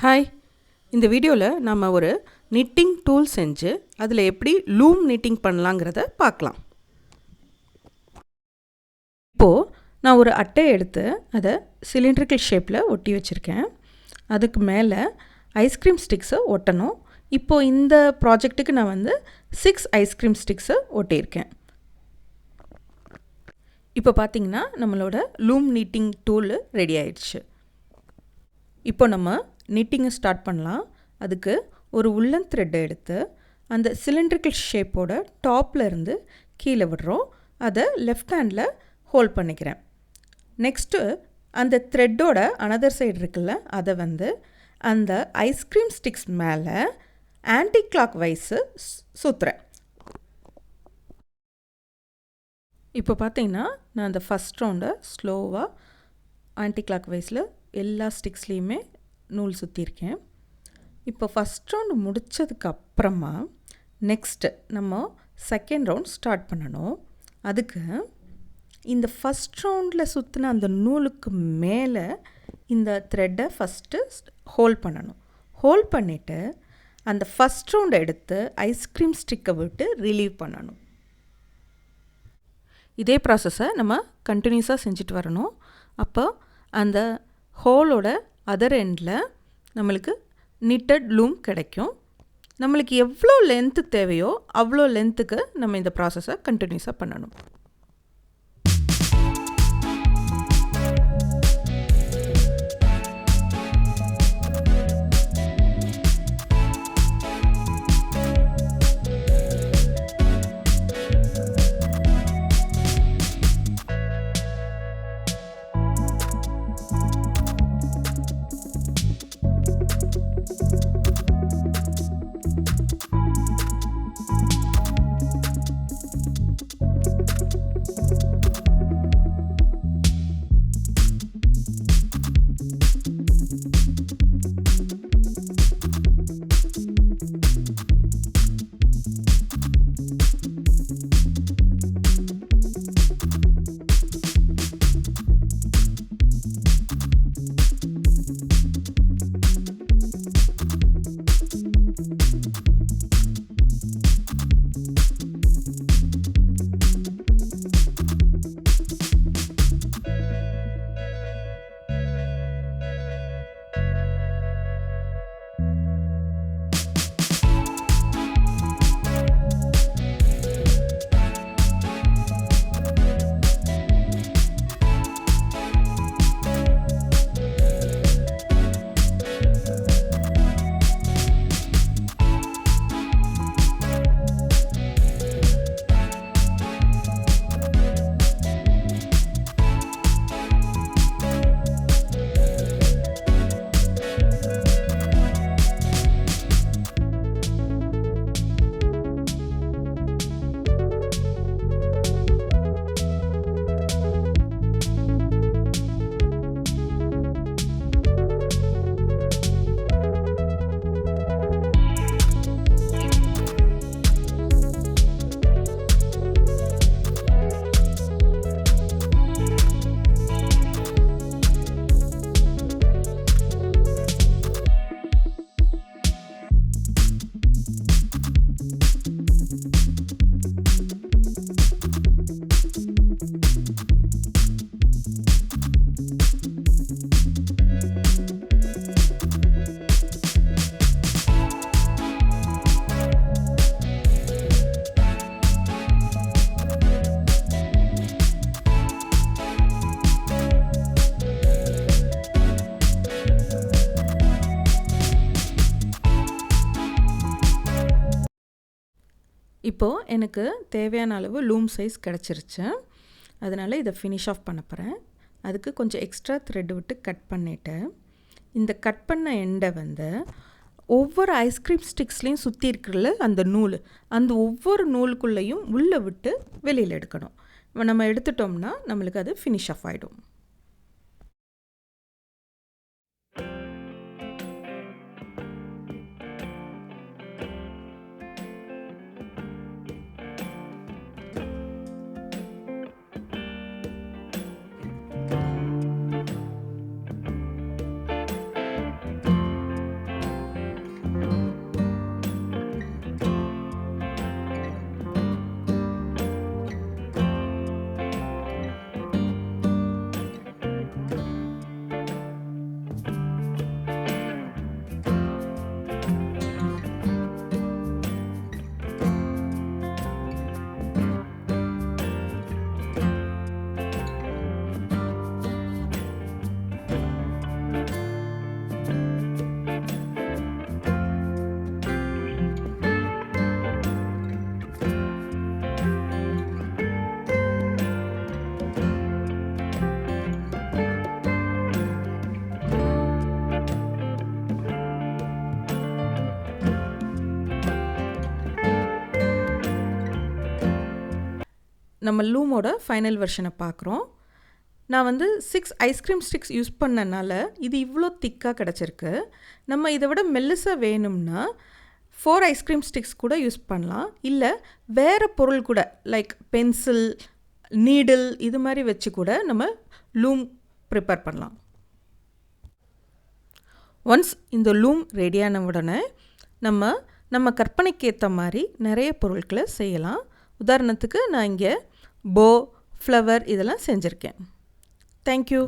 Hi, இந்த வீடியோவில் நம்ம ஒரு நிட்டிங் டூல் செஞ்சு அதில் எப்படி லூம் நிட்டிங் பண்ணலாங்கிறத பார்க்கலாம். இப்போது நான் ஒரு அட்டை எடுத்து அதை சிலிண்ட்ரிக்கல் ஷேப்பில் ஒட்டி வச்சுருக்கேன். அதுக்கு மேலே ஐஸ்கிரீம் ஸ்டிக்ஸை ஒட்டணும். இப்போது இந்த ப்ராஜெக்ட்டுக்கு நான் 6 ஐஸ்கிரீம் ஸ்டிக்ஸை ஒட்டியிருக்கேன். இப்போ பார்த்திங்கன்னா நம்மளோட லூம் நிட்டிங் டூல் ரெடி ஆயிடுச்சு. இப்போ நம்ம நிட்டிங்கை ஸ்டார்ட் பண்ணலாம். அதுக்கு ஒரு உள்ளன் த்ரெட்டை எடுத்து அந்த சிலிண்ட்ரிக்கல் ஷேப்போட டாப்பில் இருந்து கீழே விடுறோம். அதை லெஃப்ட் ஹேண்டில் ஹோல்ட் பண்ணிக்கிறேன். நெக்ஸ்ட்டு அந்த த்ரெட்டோட அனதர் சைடு இருக்குல்ல, அதை அந்த ஐஸ்கிரீம் ஸ்டிக்ஸ் மேலே ஆன்டி கிளாக் வைஸு சுற்றுறேன். இப்போ பார்த்தீங்கன்னா நான் அந்த ஃபஸ்ட் ரவுண்டை ஸ்லோவாக ஆன்டி கிளாக் வைஸில் எல்லா ஸ்டிக்ஸ்லேயுமே நூல் சுற்றிருக்கேன். இப்போ ஃபஸ்ட் ரவுண்டு முடித்ததுக்கப்புறமா நெக்ஸ்ட்டு நம்ம செகண்ட் ரவுண்ட் ஸ்டார்ட் பண்ணணும். அதுக்கு இந்த ஃபஸ்ட் ரவுண்டில் சுற்றின அந்த நூலுக்கு மேலே இந்த த்ரெட்டை ஃபஸ்ட்டு ஹோல்ட் பண்ணணும். ஹோல்ட் பண்ணிவிட்டு அந்த ஃபஸ்ட் ரவுண்டை எடுத்து ஐஸ்கிரீம் ஸ்டிக்கை விட்டு ரிலீவ் பண்ணணும். இதே ப்ராசஸை நம்ம கண்டினியூஸாக செஞ்சுட்டு வரணும். அப்போ அந்த ஹோலோட அதர் எண்டில் நம்மளுக்கு நிட்டட் லூம் கிடைக்கும். நம்மளுக்கு எவ்வளோ லென்த்து தேவையோ அவ்வளோ லென்த்துக்கு நம்ம இந்த ப்ராசஸை கண்டினியூஸாக பண்ணணும். இப்போது எனக்கு தேவையான அளவு லூம் சைஸ் கிடச்சிருச்சு. அதனால் இதை ஃபினிஷ் ஆஃப் பண்ண போகிறேன். அதுக்கு கொஞ்சம் எக்ஸ்ட்ரா த்ரெட் விட்டு கட் பண்ணிவிட்டு இந்த கட் பண்ண எண்டை ஒவ்வொரு ஐஸ்கிரீம் ஸ்டிக்ஸ்லேயும் சுற்றி இருக்கிற அந்த நூல், அந்த ஒவ்வொரு நூலுக்குள்ளேயும் உள்ளே விட்டு வெளியில் எடுக்கணும். நம்ம எடுத்துட்டோம்னா நம்மளுக்கு அது ஃபினிஷ் ஆஃப் ஆகிடும். நம்ம லூமோட ஃபைனல் வெர்ஷனை பார்க்குறோம். நான் வந்து 6 ஐஸ்கிரீம் ஸ்டிக்ஸ் யூஸ் பண்ணனால இது இவ்வளோ திக்காக கிடச்சிருக்கு. நம்ம இதை விட மெல்லிசாக வேணும்னா 4 ஐஸ்கிரீம் ஸ்டிக்ஸ் கூட யூஸ் பண்ணலாம். இல்லை வேறு பொருள் கூட லைக் பென்சில், நீடில் இது மாதிரி வச்சு கூட நம்ம லூம் ப்ரிப்பேர் பண்ணலாம். ஒன்ஸ் இந்த லூம் ரெடியான உடனே நம்ம கற்பனைக்கு ஏற்ற மாதிரி நிறைய பொருட்களை செய்யலாம். உதாரணத்துக்கு நான் இங்கே போ, ஃப்ளவர் இதெல்லாம் செஞ்சுருக்கேன். தேங்க்யூ.